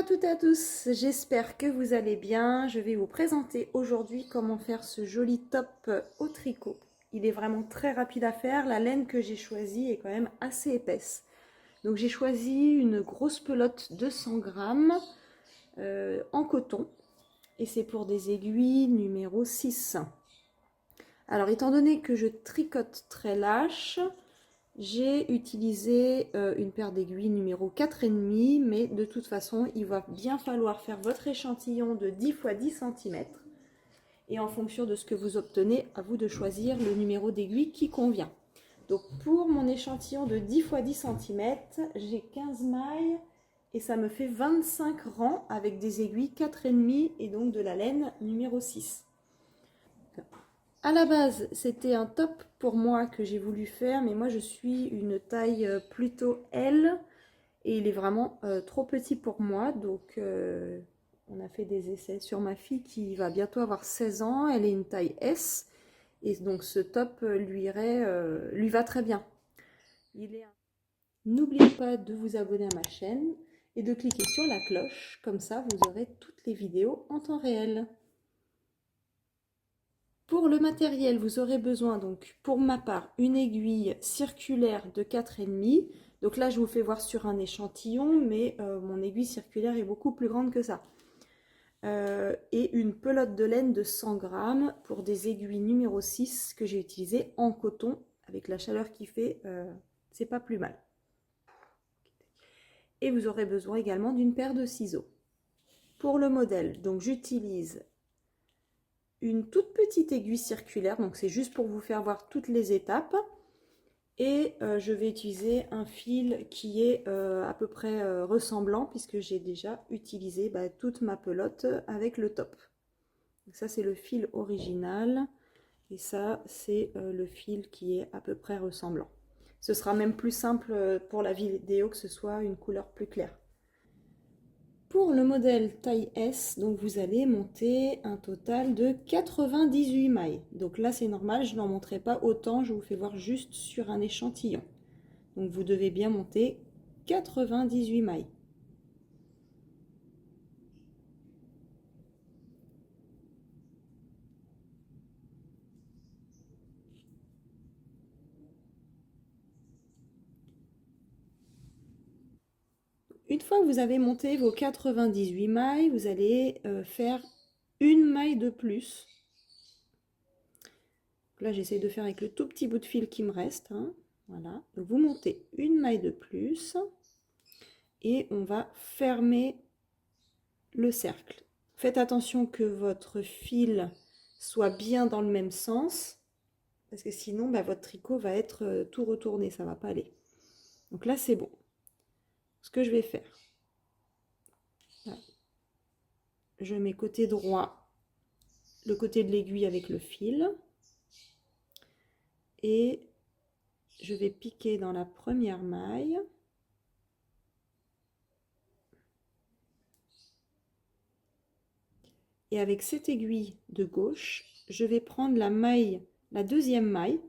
toutes et à tous, j'espère que vous allez bien. Je vais vous présenter aujourd'hui comment faire ce joli top au tricot. Il est vraiment très rapide à faire, la laine que j'ai choisie est quand même assez épaisse. Donc j'ai choisi une grosse pelote de 100 grammes en coton et c'est pour des aiguilles numéro 6. Alors étant donné que je tricote très lâche, j'ai utilisé une paire d'aiguilles numéro 4,5, mais de toute façon, il va bien falloir faire votre échantillon de 10 x 10 cm. Et en fonction de ce que vous obtenez, à vous de choisir le numéro d'aiguille qui convient. Donc pour mon échantillon de 10 x 10 cm, j'ai 15 mailles et ça me fait 25 rangs avec des aiguilles 4,5 et donc de la laine numéro 6. À la base, c'était un top pour moi que j'ai voulu faire, mais moi je suis une taille plutôt L et il est vraiment trop petit pour moi. Donc on a fait des essais sur ma fille qui va bientôt avoir 16 ans, elle est une taille S et donc ce top lui va très bien. N'oubliez pas de vous abonner à ma chaîne et de cliquer sur la cloche, comme ça vous aurez toutes les vidéos en temps réel. Pour le matériel, vous aurez besoin, donc pour ma part, une aiguille circulaire de 4,5. Donc là, je vous fais voir sur un échantillon, mais mon aiguille circulaire est beaucoup plus grande que ça. Et une pelote de laine de 100 grammes pour des aiguilles numéro 6 que j'ai utilisées en coton. Avec la chaleur qu'il fait, c'est pas plus mal. Et vous aurez besoin également d'une paire de ciseaux. Pour le modèle, donc j'utilise une toute petite aiguille circulaire, donc c'est juste pour vous faire voir toutes les étapes. Et je vais utiliser un fil qui est à peu près ressemblant puisque j'ai déjà utilisé toute ma pelote avec le top. Donc ça c'est le fil original et ça c'est le fil qui est à peu près ressemblant. Ce sera même plus simple pour la vidéo que ce soit une couleur plus claire. Pour le modèle taille S, donc vous allez monter un total de 98 mailles. Donc là c'est normal, je n'en monterai pas autant, je vous fais voir juste sur un échantillon. Donc vous devez bien monter 98 mailles. Une fois que vous avez monté vos 98 mailles, vous allez faire une maille de plus. Là, j'essaie de faire avec le tout petit bout de fil qui me reste. Hein. Voilà. Donc, vous montez une maille de plus et on va fermer le cercle. Faites attention que votre fil soit bien dans le même sens parce que sinon, votre tricot va être tout retourné, ça ne va pas aller. Donc là, c'est bon. Ce que je vais faire, voilà. Je mets côté droit le côté de l'aiguille avec le fil et je vais piquer dans la première maille et avec cette aiguille de gauche je vais prendre la deuxième maille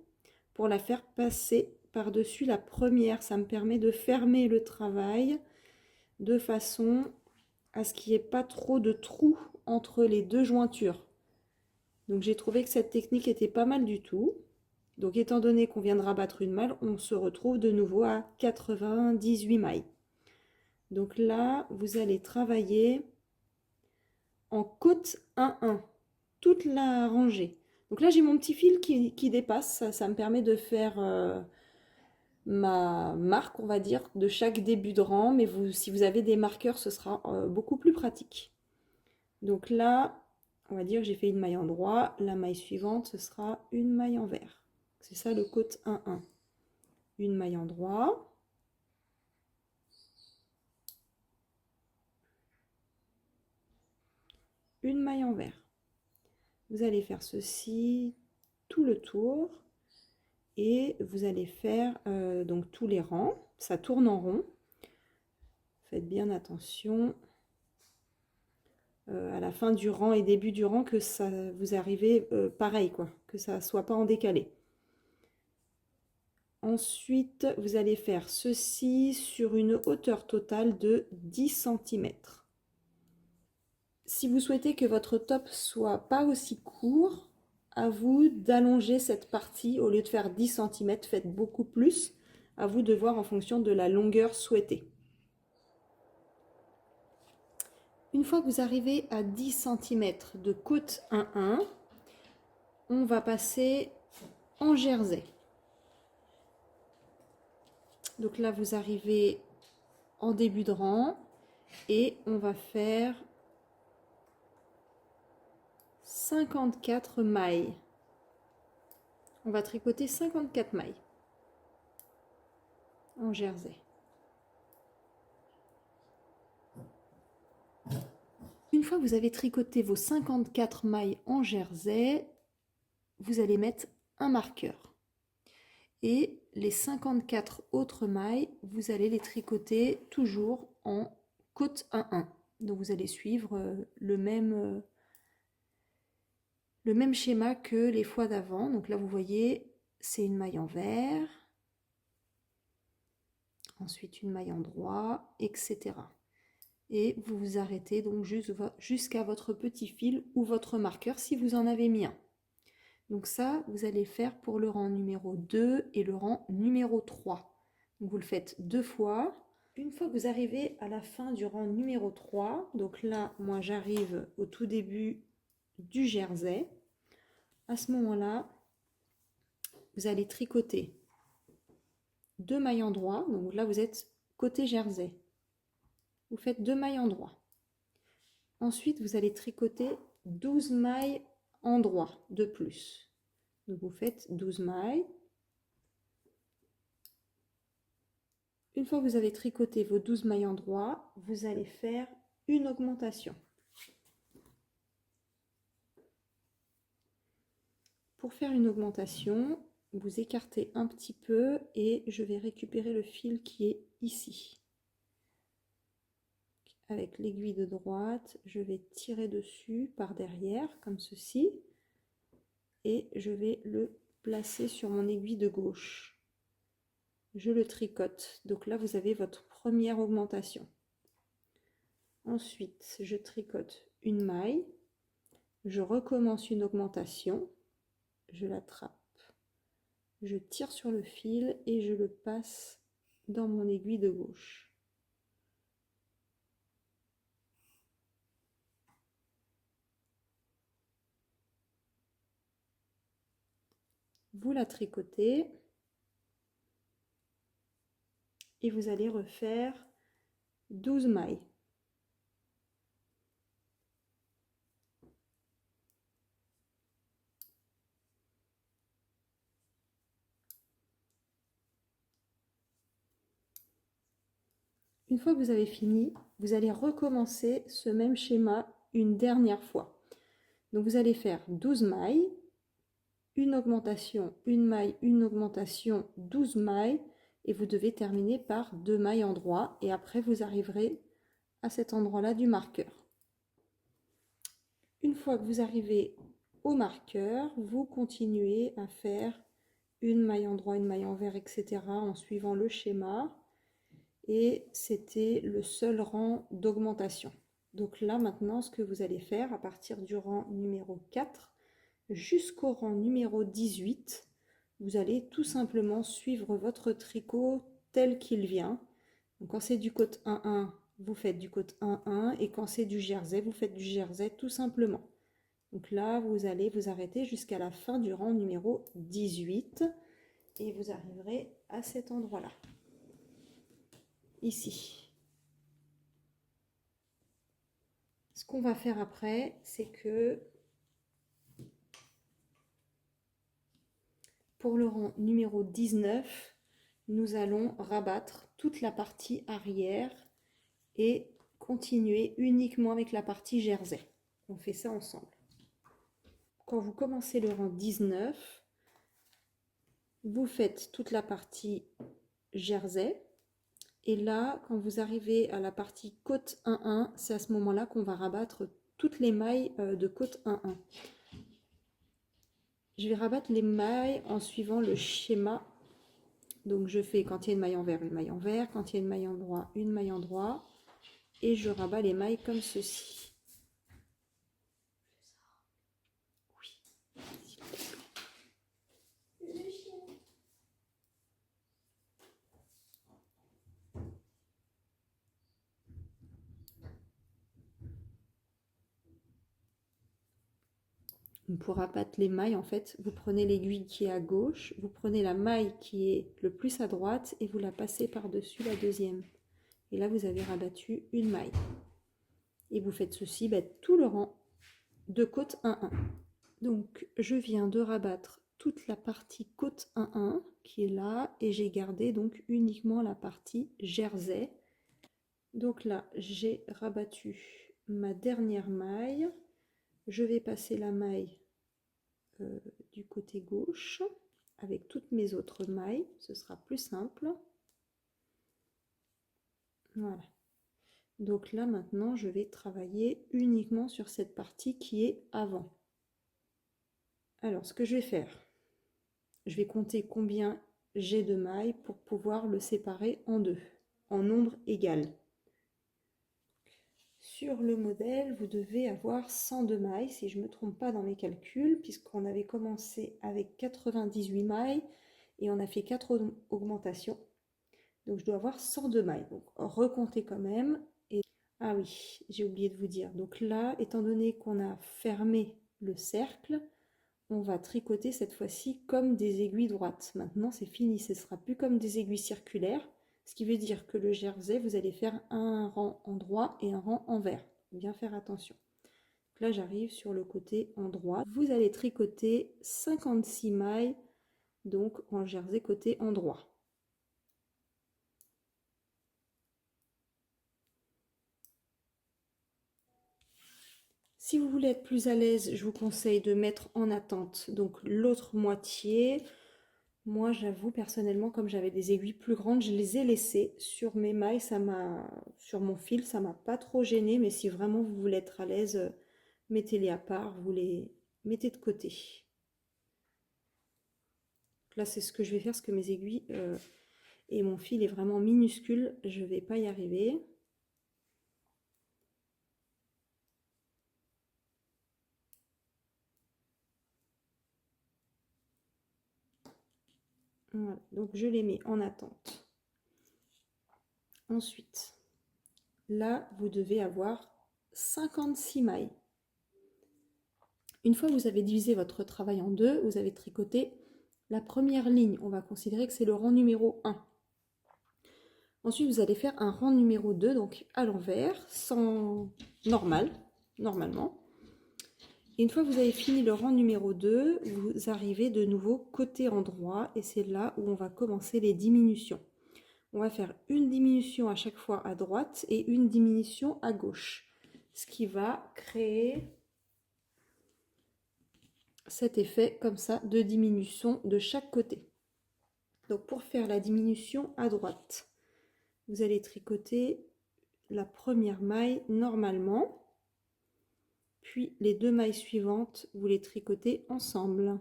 pour la faire passer par-dessus la première. Ça me permet de fermer le travail de façon à ce qu'il n'y ait pas trop de trous entre les deux jointures. Donc j'ai trouvé que cette technique était pas mal du tout. Donc étant donné qu'on vient de rabattre une maille, on se retrouve de nouveau à 98 mailles. Donc là, vous allez travailler en côte 1-1, toute la rangée. Donc là, j'ai mon petit fil qui dépasse, ça me permet de faire ma marque, on va dire, de chaque début de rang. Mais si vous avez des marqueurs, ce sera beaucoup plus pratique. Donc là, on va dire que j'ai fait une maille en droit. La maille suivante, ce sera une maille en vert. C'est ça le côte 1-1. Une maille en droit. Une maille en vert. Vous allez faire ceci tout le tour et vous allez faire donc tous les rangs. Ça tourne en rond. Faites bien attention à la fin du rang et début du rang que ça vous arrivez pareil, quoi, que ça ne soit pas en décalé. Ensuite, vous allez faire ceci sur une hauteur totale de 10 cm. Si vous souhaitez que votre top soit pas aussi court, à vous d'allonger cette partie. Au lieu de faire 10 cm, faites beaucoup plus. À vous de voir en fonction de la longueur souhaitée. Une fois que vous arrivez à 10 cm de côte 1-1, on va passer en jersey. Donc là, vous arrivez en début de rang et on va faire 54 mailles. On va tricoter 54 mailles en jersey. Une fois que vous avez tricoté vos 54 mailles en jersey, vous allez mettre un marqueur. Et les 54 autres mailles, vous allez les tricoter toujours en côte 1-1. Donc vous allez suivre le même schéma que les fois d'avant. Donc là, vous voyez, c'est une maille en vert, ensuite une maille en droit, etc. Et vous vous arrêtez donc jusqu'à votre petit fil ou votre marqueur si vous en avez mis un. Donc ça, vous allez faire pour le rang numéro 2 et le rang numéro 3. Donc vous le faites 2 fois. Une fois que vous arrivez à la fin du rang numéro 3, donc là, moi j'arrive au tout début du jersey. À ce moment-là, vous allez tricoter 2 mailles en droit. Donc là, vous êtes côté jersey. Vous faites 2 mailles en droit. Ensuite, vous allez tricoter 12 mailles en droit de plus. Donc vous faites 12 mailles. Une fois que vous avez tricoté vos 12 mailles en droit, vous allez faire une augmentation. Pour faire une augmentation, vous écartez un petit peu et je vais récupérer le fil qui est ici. Avec l'aiguille de droite, je vais tirer dessus par derrière, comme ceci, et je vais le placer sur mon aiguille de gauche. Je le tricote. Donc là, vous avez votre première augmentation. Ensuite, je tricote une maille, je recommence une augmentation, je l'attrape, je tire sur le fil et je le passe dans mon aiguille de gauche. Vous la tricotez et vous allez refaire 12 mailles. Une fois que vous avez fini, vous allez recommencer ce même schéma une dernière fois. Donc vous allez faire 12 mailles, une augmentation, une maille, une augmentation, 12 mailles, et vous devez terminer par 2 mailles en droit, et après vous arriverez à cet endroit-là du marqueur. Une fois que vous arrivez au marqueur, vous continuez à faire une maille en droit, une maille en vert, etc. en suivant le schéma. Et c'était le seul rang d'augmentation. Donc là maintenant, ce que vous allez faire à partir du rang numéro 4 jusqu'au rang numéro 18, vous allez tout simplement suivre votre tricot tel qu'il vient. Donc quand c'est du côte 1-1, vous faites du côte 1-1, et quand c'est du jersey, vous faites du jersey tout simplement. Donc là, vous allez vous arrêter jusqu'à la fin du rang numéro 18 et vous arriverez à cet endroit-là. Ici. Ce qu'on va faire après, c'est que pour le rang numéro 19, nous allons rabattre toute la partie arrière et continuer uniquement avec la partie jersey. On fait ça ensemble. Quand vous commencez le rang 19, vous faites toute la partie jersey. Et là, quand vous arrivez à la partie côte 1-1, c'est à ce moment-là qu'on va rabattre toutes les mailles de côte 1-1. Je vais rabattre les mailles en suivant le schéma. Donc je fais, quand il y a une maille en vert, une maille en vert, quand il y a une maille en droit, une maille en droit, et je rabats les mailles comme ceci. Pour abattre les mailles, en fait, vous prenez l'aiguille qui est à gauche, vous prenez la maille qui est le plus à droite et vous la passez par-dessus la deuxième. Et là, vous avez rabattu une maille. Et vous faites ceci tout le rang de côte 1-1. Donc, je viens de rabattre toute la partie côte 1-1 qui est là et j'ai gardé donc uniquement la partie jersey. Donc là, j'ai rabattu ma dernière maille. Je vais passer la maille du côté gauche avec toutes mes autres mailles, ce sera plus simple. Voilà. Donc là maintenant je vais travailler uniquement sur cette partie qui est avant. Alors ce que je vais faire, je vais compter combien j'ai de mailles pour pouvoir le séparer en deux, en nombre égal. Sur le modèle, vous devez avoir 102 mailles, si je ne me trompe pas dans mes calculs, puisqu'on avait commencé avec 98 mailles et on a fait 4 augmentations. Donc je dois avoir 102 mailles. Donc recomptez quand même. Et... Ah oui, j'ai oublié de vous dire. Donc là, étant donné qu'on a fermé le cercle, on va tricoter cette fois-ci comme des aiguilles droites. Maintenant, c'est fini. Ce ne sera plus comme des aiguilles circulaires. Ce qui veut dire que le jersey, vous allez faire un rang en droit et un rang en vert. Bien faire attention. Donc là, j'arrive sur le côté en droit. Vous allez tricoter 56 mailles, donc en jersey côté en droit. Si vous voulez être plus à l'aise, je vous conseille de mettre en attente donc l'autre moitié. Moi, j'avoue personnellement, comme j'avais des aiguilles plus grandes, je les ai laissées sur mes mailles. Sur mon fil, ça m'a pas trop gêné. Mais si vraiment vous voulez être à l'aise, mettez-les à part, vous les mettez de côté. Là, c'est ce que je vais faire, parce que mes aiguilles et mon fil est vraiment minuscule. Je vais pas y arriver. Voilà, donc je les mets en attente. Ensuite, là, vous devez avoir 56 mailles. Une fois que vous avez divisé votre travail en deux, vous avez tricoté la première ligne. On va considérer que c'est le rang numéro 1. Ensuite, vous allez faire un rang numéro 2, donc à l'envers, normalement. Et une fois que vous avez fini le rang numéro 2, vous arrivez de nouveau côté endroit et c'est là où on va commencer les diminutions. On va faire une diminution à chaque fois à droite et une diminution à gauche, ce qui va créer cet effet comme ça de diminution de chaque côté. Donc pour faire la diminution à droite, vous allez tricoter la première maille normalement, puis les deux mailles suivantes, vous les tricotez ensemble.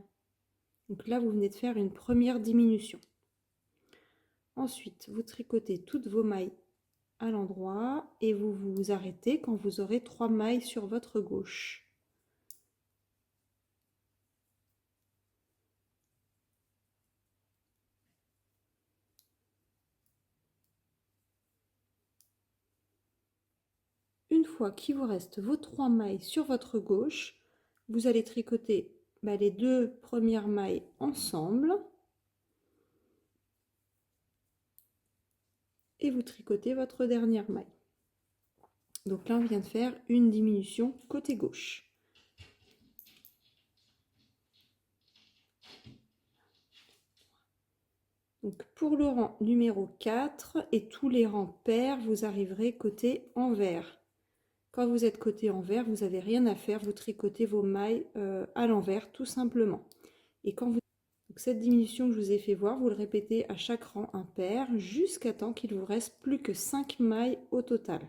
Donc là, vous venez de faire une première diminution. Ensuite, vous tricotez toutes vos mailles à l'endroit et vous vous arrêtez quand vous aurez 3 mailles sur votre gauche. Une fois qu'il vous reste vos 3 mailles sur votre gauche, vous allez tricoter les deux premières mailles ensemble et vous tricotez votre dernière maille. Donc là, on vient de faire une diminution côté gauche. Donc pour le rang numéro 4 et tous les rangs pairs, vous arriverez côté envers. Quand vous êtes côté envers, vous n'avez rien à faire, vous tricotez vos mailles à l'envers tout simplement. Et quand vous... Donc cette diminution que je vous ai fait voir, vous le répétez à chaque rang impair jusqu'à temps qu'il vous reste plus que 5 mailles au total.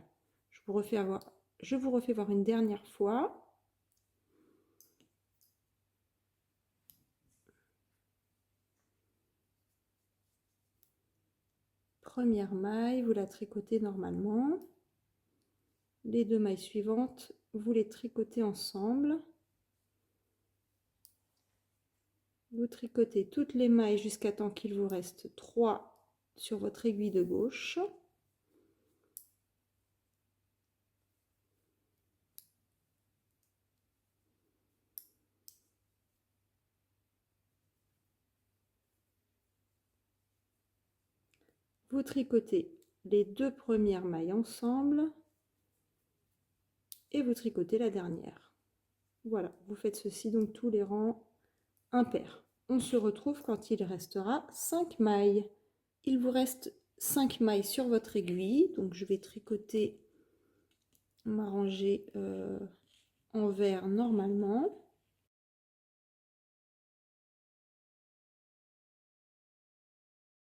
Je vous refais voir une dernière fois. Première maille, vous la tricotez normalement. Les deux mailles suivantes, vous les tricotez ensemble. Vous tricotez toutes les mailles jusqu'à temps qu'il vous reste 3 sur votre aiguille de gauche. vous tricotez les 2 premières mailles ensemble et vous tricotez la dernière. Voilà, vous faites ceci donc tous les rangs impairs. On se retrouve quand il restera 5 mailles. Il vous reste 5 mailles sur votre aiguille, donc je vais tricoter ma rangée en vert normalement.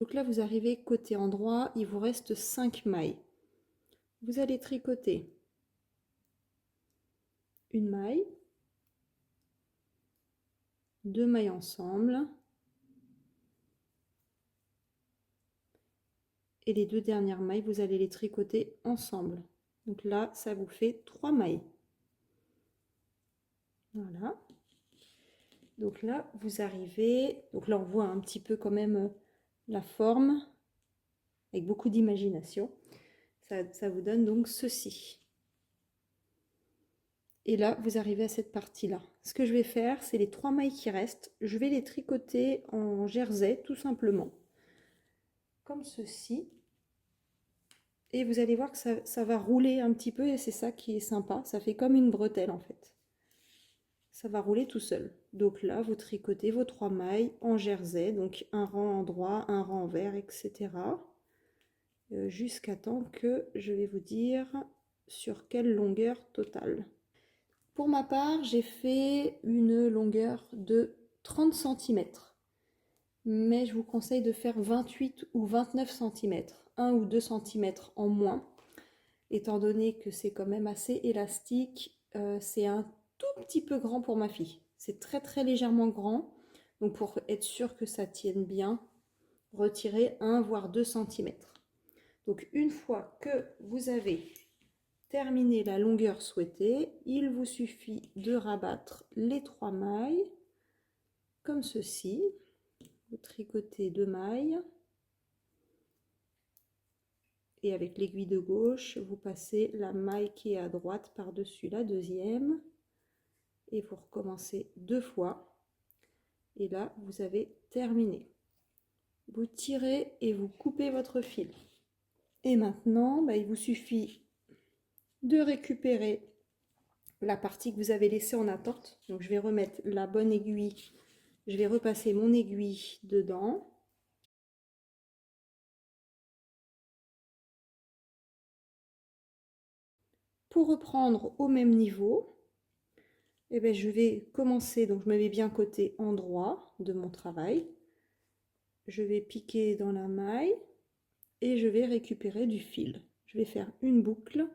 Donc là, vous arrivez côté endroit, il vous reste 5 mailles. Vous allez tricoter une maille, 2 mailles ensemble, et les 2 dernières mailles, vous allez les tricoter ensemble. Donc là, ça vous fait 3 mailles. Voilà. Donc là, vous arrivez, donc là on voit un petit peu quand même la forme, avec beaucoup d'imagination. Ça vous donne donc ceci. Et là, vous arrivez à cette partie-là. Ce que je vais faire, c'est les 3 mailles qui restent, je vais les tricoter en jersey, tout simplement. Comme ceci. Et vous allez voir que ça va rouler un petit peu, et c'est ça qui est sympa. Ça fait comme une bretelle, en fait. Ça va rouler tout seul. Donc là, vous tricotez vos 3 mailles en jersey, donc un rang en droit, un rang en vert, etc. Jusqu'à temps que je vais vous dire sur quelle longueur totale. Pour ma part, j'ai fait une longueur de 30 cm. Mais je vous conseille de faire 28 ou 29 cm, 1 ou 2 cm en moins, étant donné que c'est quand même assez élastique. C'est un tout petit peu grand pour ma fille. C'est très très légèrement grand. Donc pour être sûr que ça tienne bien, retirez 1 voire 2 cm. Donc une fois que vous avez terminé la longueur souhaitée, il vous suffit de rabattre les 3 mailles comme ceci. Vous tricotez 2 mailles et avec l'aiguille de gauche, vous passez la maille qui est à droite par-dessus la deuxième et vous recommencez 2 fois. Et là, vous avez terminé. Vous tirez et vous coupez votre fil. Et maintenant, il vous suffit de récupérer la partie que vous avez laissée en attente. Donc je vais remettre la bonne aiguille, je vais repasser mon aiguille dedans. Pour reprendre au même niveau, je vais commencer, donc je me mets bien côté endroit de mon travail. Je vais piquer dans la maille et je vais récupérer du fil. Je vais faire une boucle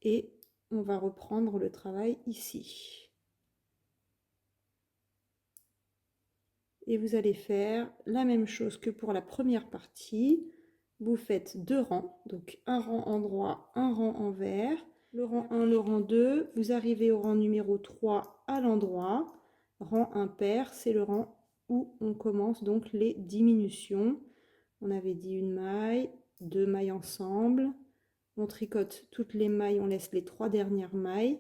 et on va reprendre le travail ici. Et vous allez faire la même chose que pour la première partie. Vous faites 2 rangs, donc un rang en droit, un rang en vert. Le rang 1, le rang 2, vous arrivez au rang numéro 3 à l'endroit. Rang impair, c'est le rang où on commence donc les diminutions. On avait dit une maille, 2 mailles ensemble. On tricote toutes les mailles, on laisse les 3 dernières mailles.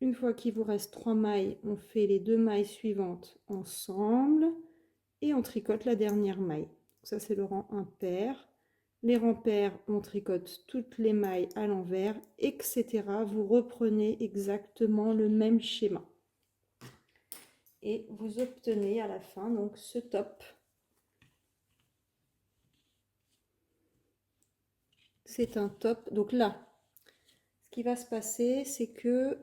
Une fois qu'il vous reste 3 mailles, on fait les 2 mailles suivantes ensemble et on tricote la dernière maille. Ça, c'est le rang impair. Les rangs pairs, on tricote toutes les mailles à l'envers, etc. Vous reprenez exactement le même schéma. Et vous obtenez à la fin donc ce top. C'est un top. Donc là, ce qui va se passer, c'est que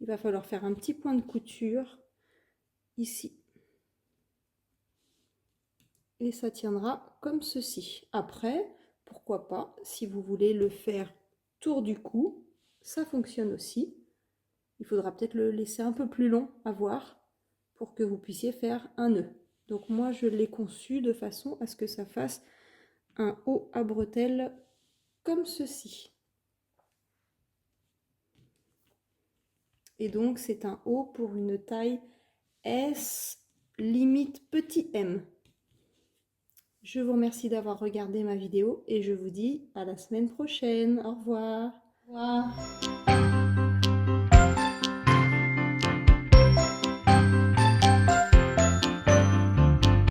il va falloir faire un petit point de couture ici. Et ça tiendra comme ceci. Après, pourquoi pas, si vous voulez le faire tour du cou, ça fonctionne aussi. Il faudra peut-être le laisser un peu plus long à voir pour que vous puissiez faire un nœud. Donc moi, je l'ai conçu de façon à ce que ça fasse un haut à bretelles comme ceci. Et donc, c'est un haut pour une taille S, limite petit M. Je vous remercie d'avoir regardé ma vidéo et je vous dis à la semaine prochaine. Au revoir. Au revoir.